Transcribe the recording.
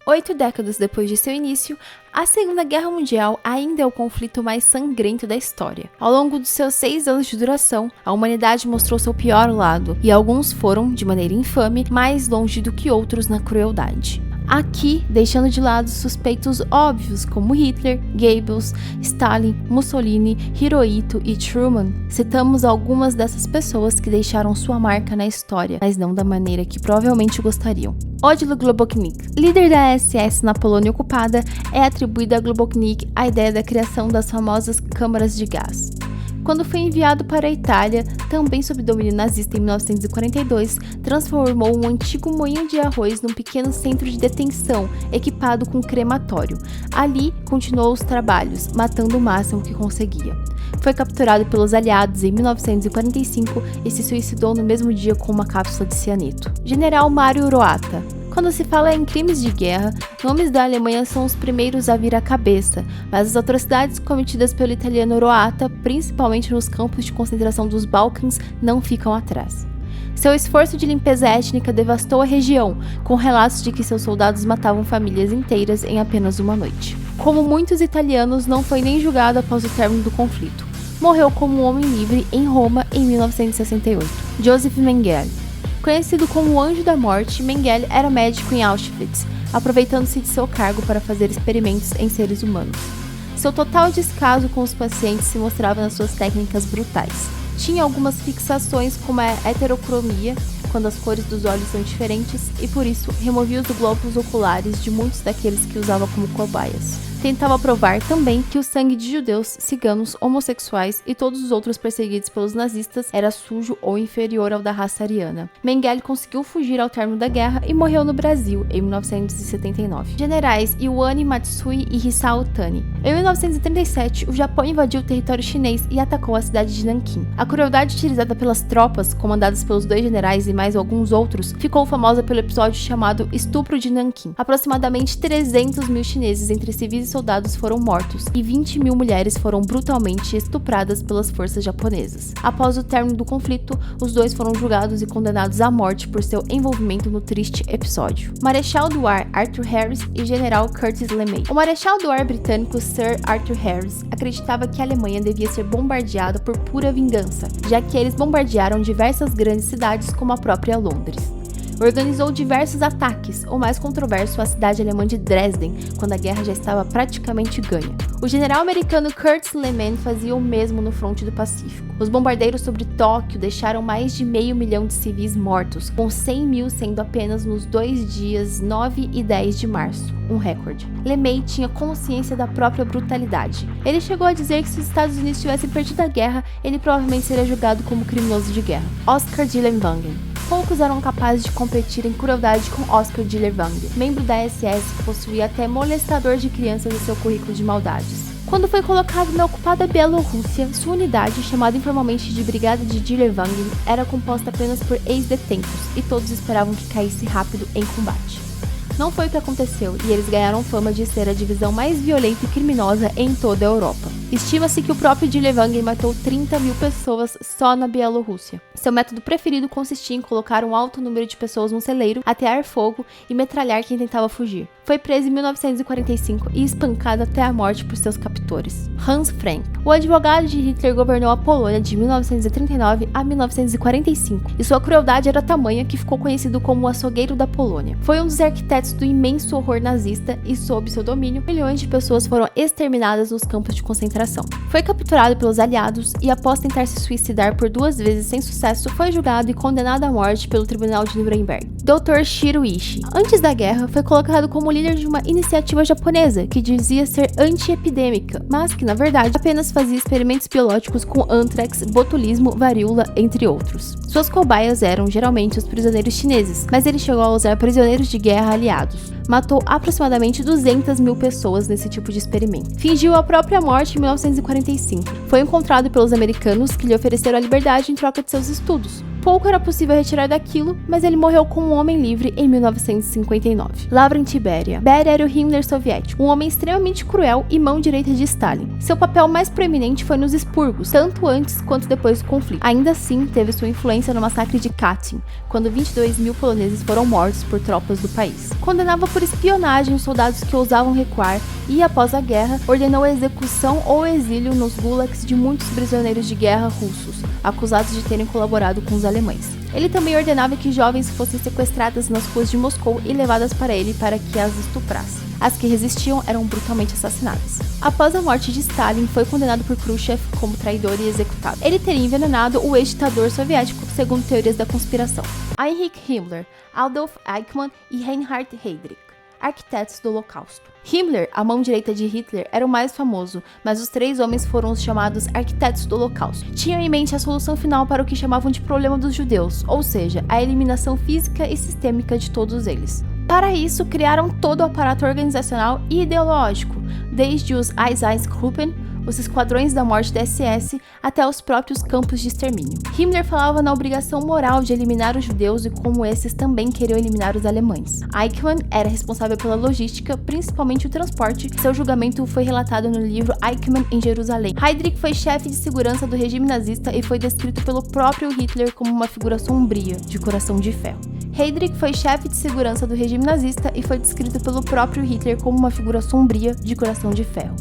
8 décadas depois de seu início, a Segunda Guerra Mundial ainda é o conflito mais sangrento da história. Ao longo dos seus 6 anos de duração, a humanidade mostrou seu pior lado, e alguns foram, de maneira infame, mais longe do que outros na crueldade. Aqui, deixando de lado suspeitos óbvios como Hitler, Goebbels, Stalin, Mussolini, Hirohito e Truman, citamos algumas dessas pessoas que deixaram sua marca na história, mas não da maneira que provavelmente gostariam. Odilo Globoknik, líder da SS na Polônia ocupada, é atribuída a Globoknik a ideia da criação das famosas câmaras de gás. Quando foi enviado para a Itália, também sob domínio nazista em 1942, transformou um antigo moinho de arroz num pequeno centro de detenção, equipado com crematório. Ali, continuou os trabalhos, matando o máximo que conseguia. Foi capturado pelos aliados em 1945 e se suicidou no mesmo dia com uma cápsula de cianeto. General Mario Roata. Quando se fala em crimes de guerra, nomes da Alemanha são os primeiros a vir à cabeça, mas as atrocidades cometidas pelo italiano Roata, principalmente nos campos de concentração dos Balcãs, não ficam atrás. Seu esforço de limpeza étnica devastou a região, com relatos de que seus soldados matavam famílias inteiras em apenas uma noite. Como muitos italianos, não foi nem julgado após o término do conflito. Morreu como um homem livre em Roma em 1968. Joseph Mengele. Conhecido como o Anjo da Morte, Mengele era médico em Auschwitz, aproveitando-se de seu cargo para fazer experimentos em seres humanos. Seu total descaso com os pacientes se mostrava nas suas técnicas brutais. Tinha algumas fixações como a heterocromia, quando as cores dos olhos são diferentes, e por isso removia os glóbulos oculares de muitos daqueles que usava como cobaias. Tentava provar também que o sangue de judeus, ciganos, homossexuais e todos os outros perseguidos pelos nazistas era sujo ou inferior ao da raça ariana. Mengele conseguiu fugir ao término da guerra e morreu no Brasil em 1979. Generais Iwane Matsui e Hisao Tani. Em 1937, o Japão invadiu o território chinês e atacou a cidade de Nanquim. A crueldade utilizada pelas tropas, comandadas pelos 2 generais e mais alguns outros, ficou famosa pelo episódio chamado Estupro de Nanquim. Aproximadamente 300 mil chineses entre civis e soldados foram mortos e 20 mil mulheres foram brutalmente estupradas pelas forças japonesas. Após o término do conflito, os 2 foram julgados e condenados à morte por seu envolvimento no triste episódio. Marechal do Ar Arthur Harris e General Curtis LeMay. O Marechal do Ar britânico Sir Arthur Harris acreditava que a Alemanha devia ser bombardeada por pura vingança, já que eles bombardearam diversas grandes cidades como a própria Londres. Organizou diversos ataques, o mais controverso a cidade alemã de Dresden, quando a guerra já estava praticamente ganha. O general americano Curtis LeMay fazia o mesmo no fronte do Pacífico. Os bombardeiros sobre Tóquio deixaram mais de 500 mil de civis mortos, com 100 mil sendo apenas nos 2 dias 9 e 10 de março, um recorde. LeMay tinha consciência da própria brutalidade. Ele chegou a dizer que se os Estados Unidos tivessem perdido a guerra, ele provavelmente seria julgado como criminoso de guerra. Oscar Dillenwagen. Poucos eram capazes de competir em crueldade com Oscar Dillenwagen, membro da SS que possuía até molestador de crianças em seu currículo de maldades. Quando foi colocado na ocupada Bielorrússia, sua unidade, chamada informalmente de Brigada de Dillenwagen, era composta apenas por ex-detentos, e todos esperavam que caísse rápido em combate. Não foi o que aconteceu, e eles ganharam fama de ser a divisão mais violenta e criminosa em toda a Europa. Estima-se que o próprio Dillenwagen matou 30 mil pessoas só na Bielorrússia. Seu método preferido consistia em colocar um alto número de pessoas num celeiro, atear fogo e metralhar quem tentava fugir. Foi preso em 1945 e espancado até a morte por seus captores. Hans Frank. O advogado de Hitler governou a Polônia de 1939 a 1945, e sua crueldade era tamanha que ficou conhecido como o açougueiro da Polônia. Foi um dos arquitetos do imenso horror nazista e, sob seu domínio, milhões de pessoas foram exterminadas nos campos de concentração. Foi capturado pelos aliados e, após tentar se suicidar por 2 vezes sem sucesso, foi julgado e condenado à morte pelo Tribunal de Nuremberg. Dr. Shiro Ishii. Antes da guerra, foi colocado como líder de uma iniciativa japonesa que dizia ser anti-epidêmica, mas que, na verdade, apenas fazia experimentos biológicos com ântrax, botulismo, varíola, entre outros. Suas cobaias eram, geralmente, os prisioneiros chineses, mas ele chegou a usar prisioneiros de guerra aliados. Matou aproximadamente 200 mil pessoas nesse tipo de experimento. Fingiu a própria morte em 1945. Foi encontrado pelos americanos que lhe ofereceram a liberdade em troca de seus estudos. Pouco era possível retirar daquilo, mas ele morreu como um homem livre em 1959. Lavrent Beria. Beria era o Himmler soviético, um homem extremamente cruel e mão direita de Stalin. Seu papel mais proeminente foi nos expurgos, tanto antes quanto depois do conflito. Ainda assim, teve sua influência no massacre de Katyn, quando 22 mil poloneses foram mortos por tropas do país. Condenava por espionagem os soldados que ousavam recuar e, após a guerra, ordenou a execução ou exílio nos gulags de muitos prisioneiros de guerra russos, acusados de terem colaborado com os alemães. Ele também ordenava que jovens fossem sequestradas nas ruas de Moscou e levadas para ele para que as estuprasse. As que resistiam eram brutalmente assassinadas. Após a morte de Stalin, foi condenado por Khrushchev como traidor e executado. Ele teria envenenado o ex-ditador soviético, segundo teorias da conspiração. Heinrich Himmler, Adolf Eichmann e Reinhard Heydrich, arquitetos do Holocausto. Himmler, a mão direita de Hitler, era o mais famoso, mas os 3 homens foram os chamados arquitetos do Holocausto. Tinham em mente a solução final para o que chamavam de problema dos judeus, ou seja, a eliminação física e sistêmica de todos eles. Para isso, criaram todo o aparato organizacional e ideológico, desde os Einsatzgruppen, os esquadrões da morte da SS, até os próprios campos de extermínio. Himmler falava na obrigação moral de eliminar os judeus e como esses também queriam eliminar os alemães. Eichmann era responsável pela logística, principalmente o transporte. Seu julgamento foi relatado no livro Eichmann em Jerusalém. Heydrich foi chefe de segurança do regime nazista e foi descrito pelo próprio Hitler como uma figura sombria, de coração de ferro. Heydrich foi chefe de segurança do regime nazista e foi descrito pelo próprio Hitler como uma figura sombria, de coração de ferro.